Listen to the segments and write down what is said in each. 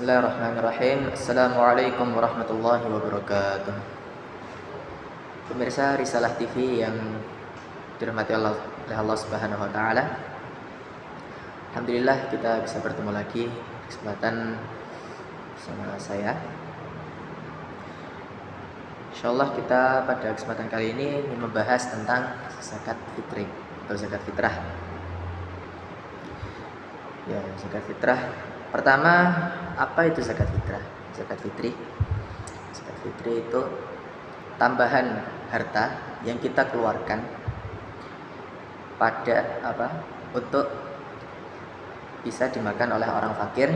Bismillahirrahmanirrahim. Assalamualaikum warahmatullahi wabarakatuh. Pemirsa Risalah TV yang dirahmati oleh Allah Subhanahu wa taala. Alhamdulillah kita bisa bertemu lagi kesempatan bersama saya. Insyaallah kita pada kesempatan kali ini ingin membahas tentang zakat fitri atau zakat fitrah. Ya, zakat fitrah. Pertama, apa itu zakat fitrah? Zakat fitri. Zakat fitri itu tambahan harta yang kita keluarkan pada untuk bisa dimakan oleh orang fakir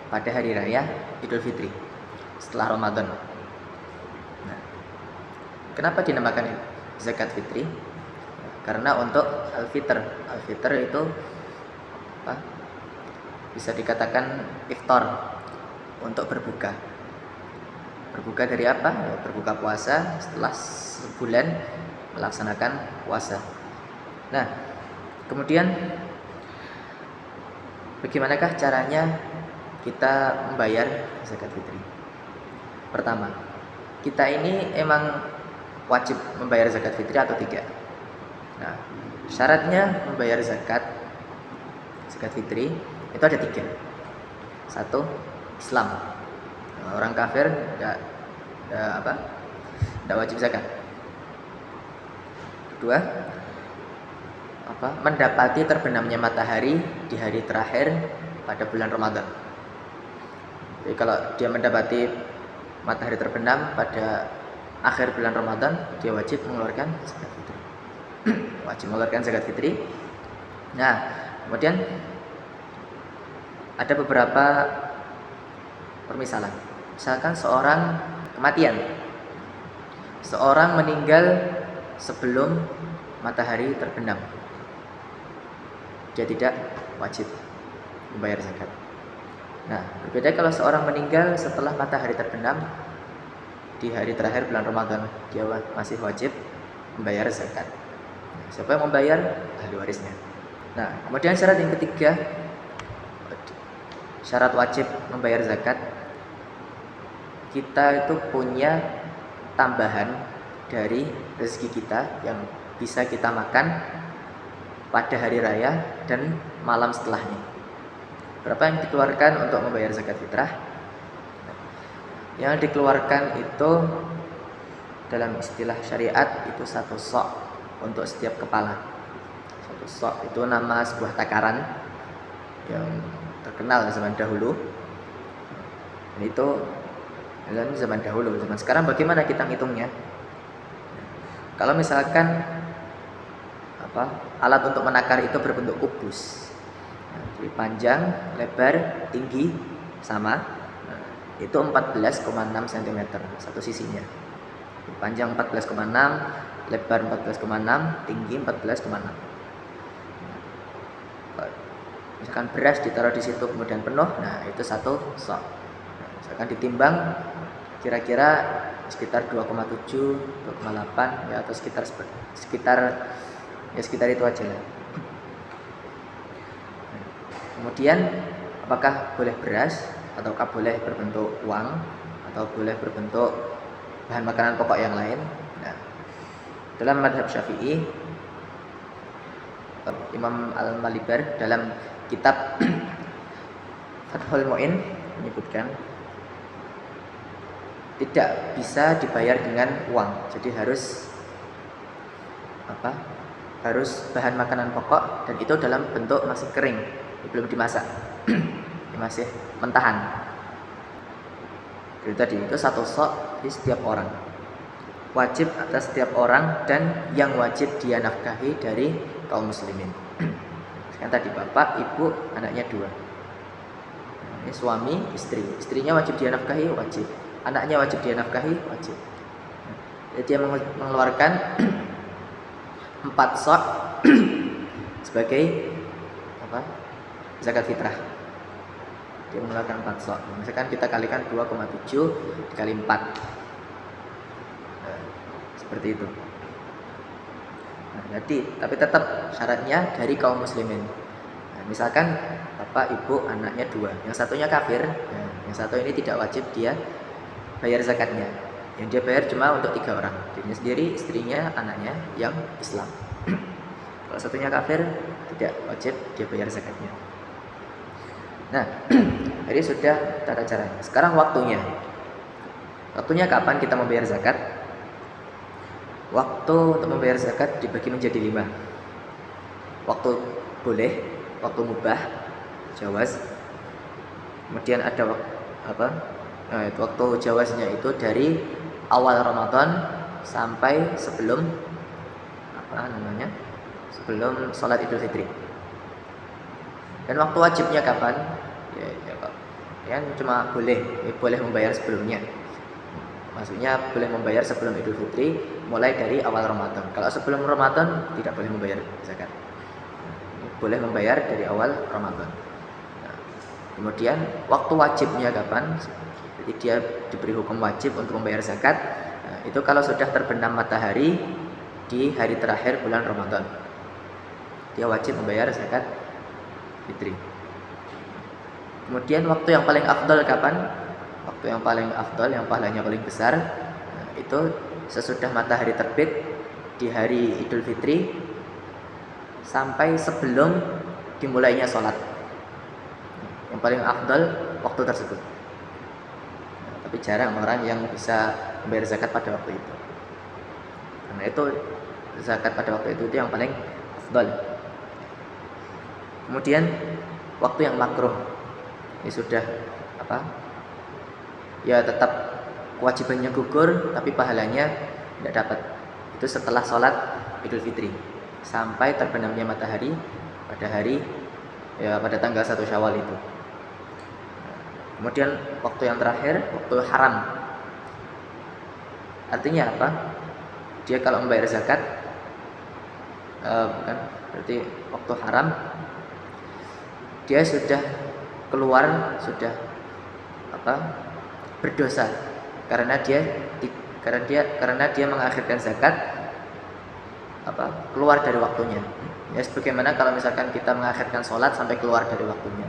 pada hari raya Idul Fitri setelah Ramadan. Nah, kenapa dinamakan zakat fitri? Karena untuk al-fitr. Al-fitr itu bisa dikatakan iftar, untuk berbuka. Berbuka dari apa? Ya, berbuka puasa setelah sebulan melaksanakan puasa. Nah, kemudian bagaimanakah caranya kita membayar zakat fitri? Pertama, kita ini emang wajib membayar zakat fitri atau tidak? Nah, syaratnya membayar zakat fitri itu ada 3. 1, Islam. Orang kafir tidak wajib zakat. 2, mendapati terbenamnya matahari di hari terakhir pada bulan Ramadan. Jadi kalau dia mendapati matahari terbenam pada akhir bulan Ramadan, dia wajib mengeluarkan zakat fitri. Wajib mengeluarkan zakat fitri. Nah, kemudian ada beberapa permisalan. Misalkan seorang kematian, seorang meninggal sebelum matahari terbenam, dia tidak wajib membayar zakat. Nah, berbeda kalau seorang meninggal setelah matahari terbenam di hari terakhir bulan Ramadan, dia masih wajib membayar zakat. Siapa yang membayar? Ahli warisnya. Nah, kemudian syarat yang ketiga, syarat wajib membayar zakat, kita itu punya tambahan dari rezeki kita yang bisa kita makan pada hari raya dan malam setelahnya. Berapa yang dikeluarkan untuk membayar zakat fitrah? Yang dikeluarkan itu dalam istilah syariat itu 1 sok untuk setiap kepala. 1 sok itu nama sebuah takaran yang terkenal zaman dahulu. Dan itu zaman dahulu. Zaman sekarang bagaimana kita ngitungnya? Kalau misalkan alat untuk menakar itu berbentuk kubus, jadi panjang, lebar, tinggi sama, itu 14,6 cm satu sisinya. Panjang 14,6, lebar 14,6, tinggi 14,6. Misalkan beras ditaruh di situ kemudian penuh, nah itu 1 sok. Misalkan ditimbang kira-kira sekitar 2,7, 2,8 ya, atau sekitar itu aja. Kemudian apakah boleh beras ataukah boleh berbentuk uang atau boleh berbentuk bahan makanan pokok yang lain? Nah, dalam mazhab Syafi'i, Imam Al-Malibar dalam kitab Fathul Mu'in menyebutkan tidak bisa dibayar dengan uang. Jadi harus bahan makanan pokok, dan itu dalam bentuk masih kering, belum dimasak. Masih mentahan. Jadi tadi itu 1 sok di setiap orang. Wajib atas setiap orang dan yang wajib dia nafkahi dari kaum muslimin. Kan tadi bapak, ibu, anaknya 2. Ini suami, istri. Istrinya wajib dia nafkahi, wajib. Anaknya wajib dia nafkahi, wajib. Jadi dia mengeluarkan 4 sok sebagai zakat fitrah. Dia mengeluarkan 4 sok. Misalkan kita kalikan 2,7 dikali 4. Seperti itu. Nah, jadi tapi tetap syaratnya dari kaum muslimin. Nah, misalkan bapak, ibu, anaknya 2, yang satunya kafir, yang Yang satu ini tidak wajib dia bayar zakatnya. Yang dia bayar cuma untuk 3 orang, dirinya sendiri, istrinya, anaknya yang Islam. Kalau satunya kafir, tidak wajib dia bayar zakatnya. Nah, jadi sudah tata caranya. Sekarang waktunya. Waktunya kapan kita membayar zakat? Waktu untuk membayar zakat dibagi menjadi 5. Waktu boleh, waktu mubah, jawaz. Kemudian ada waktu jawaznya itu dari awal Ramadan sampai sebelum sebelum sholat Idul Fitri. Dan waktu wajibnya kapan? Ya cuma boleh membayar sebelumnya. Maksudnya boleh membayar sebelum Idul Fitri mulai dari awal Ramadan. Kalau sebelum Ramadan tidak boleh membayar zakat. Boleh membayar dari awal Ramadan. Nah, kemudian waktu wajibnya kapan? Jadi dia diberi hukum wajib untuk membayar zakat. Nah, itu kalau sudah terbenam matahari di hari terakhir bulan Ramadan. Dia wajib membayar zakat fitri. Kemudian waktu yang paling afdal kapan? Waktu yang paling afdal, yang pahalanya paling besar, itu sesudah matahari terbit di hari Idul Fitri sampai sebelum dimulainya sholat. Yang paling afdal waktu tersebut. Tapi jarang orang yang bisa membayar zakat pada waktu itu. Karena itu zakat pada waktu itu yang paling afdal. Kemudian waktu yang makruh, ini sudah ya tetap kewajibannya gugur tapi pahalanya tidak dapat. Itu setelah sholat Idul Fitri sampai terbenamnya matahari pada tanggal 1 Syawal itu. Kemudian waktu yang terakhir, waktu haram. Artinya apa? Dia kalau membayar zakat berarti waktu haram dia sudah keluar, sudah berdosa karena dia mengakhirkan zakat keluar dari waktunya. Ya sebagaimana kalau misalkan kita mengakhirkan sholat sampai keluar dari waktunya.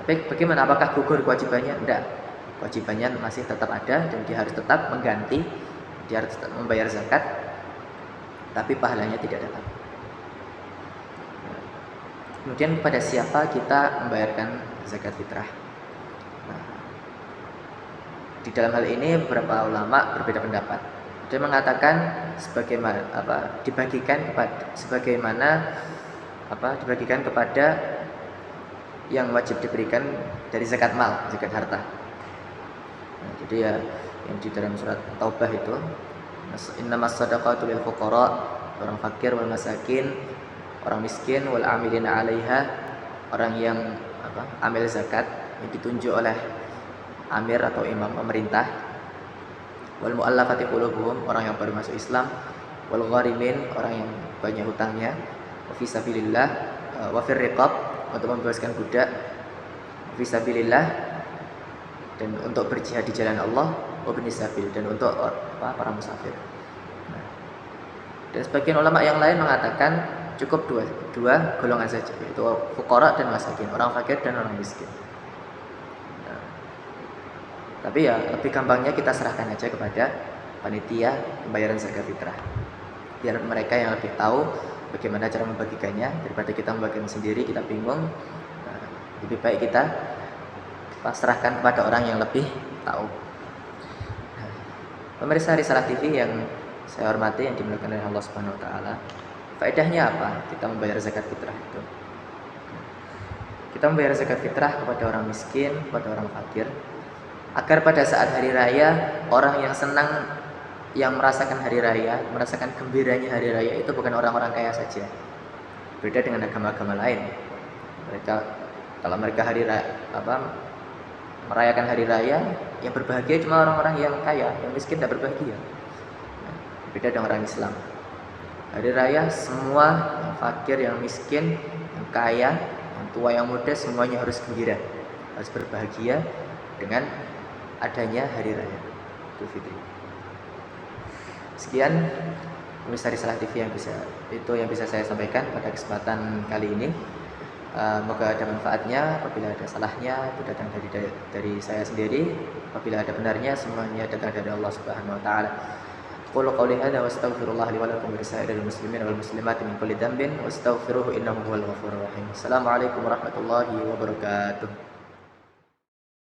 Tapi bagaimana? Apakah gugur kewajibannya? Tidak. Kewajibannya masih tetap ada dan dia harus tetap mengganti, dia harus tetap membayar zakat, tapi pahalanya tidak datang. Kemudian kepada siapa kita membayarkan zakat fitrah? Di dalam hal ini beberapa ulama berbeda pendapat. Dia mengatakan dibagikan kepada yang wajib diberikan dari zakat mal, zakat harta. Nah, jadi ya yang di dalam surat Taubah itu, innamas shadaqatu lil fuqara, orang fakir wal masakin, orang miskin, wal amilina 'alaiha, orang yang amil zakat yang ditunjuk oleh amir atau imam pemerintah, wal mu'allafati qulubuhum, orang yang baru masuk Islam, wal gharimin, orang yang banyak hutangnya, wa fi sabilillah, wa fir riqab, untuk membebaskan budak, wa fi sabilillah, dan untuk berjihad di jalan Allah, wa ibnis sabil, dan untuk para musafir. Dan sebagian ulama yang lain mengatakan cukup dua golongan saja, yaitu fuqara dan masakin, orang fakir dan orang miskin. Tapi ya lebih gampangnya kita serahkan aja kepada panitia pembayaran zakat fitrah, biar mereka yang lebih tahu bagaimana cara membagikannya daripada kita membagikan sendiri, kita bingung. Lebih baik kita pasrahkan kepada orang yang lebih tahu. Pemirsa Risalah TV yang saya hormati, yang dimuliakan oleh Allah Subhanahu wa taala, faedahnya apa kita membayar zakat fitrah itu? Kita membayar zakat fitrah kepada orang miskin, kepada orang fakir, agar pada saat hari raya orang yang senang, yang merasakan hari raya, merasakan gembiranya hari raya itu bukan orang-orang kaya saja. Beda dengan agama-agama lain. Kalau mereka merayakan hari raya, yang berbahagia cuma orang-orang yang kaya, yang miskin tidak berbahagia. Beda dengan orang Islam. Hari raya semua, yang fakir, yang miskin, yang kaya, yang tua, yang muda, semuanya harus gembira, harus berbahagia dengan adanya hari raya Idul Fitri. Sekian pemirsa Risalah TV yang bisa saya sampaikan pada kesempatan kali ini. Moga ada manfaatnya. Apabila ada salahnya itu datang dari saya sendiri. Apabila ada benarnya semuanya datang dari Allah Subhanahu wa taala. Qul qouli hadza wa astaghfirullah li wa lakum wa lisairil muslimin wal muslimat min kulli dhanbin wastaghfiruhu innahu huwal ghafurur rahim. Assalamualaikum warahmatullahi wabarakatuh.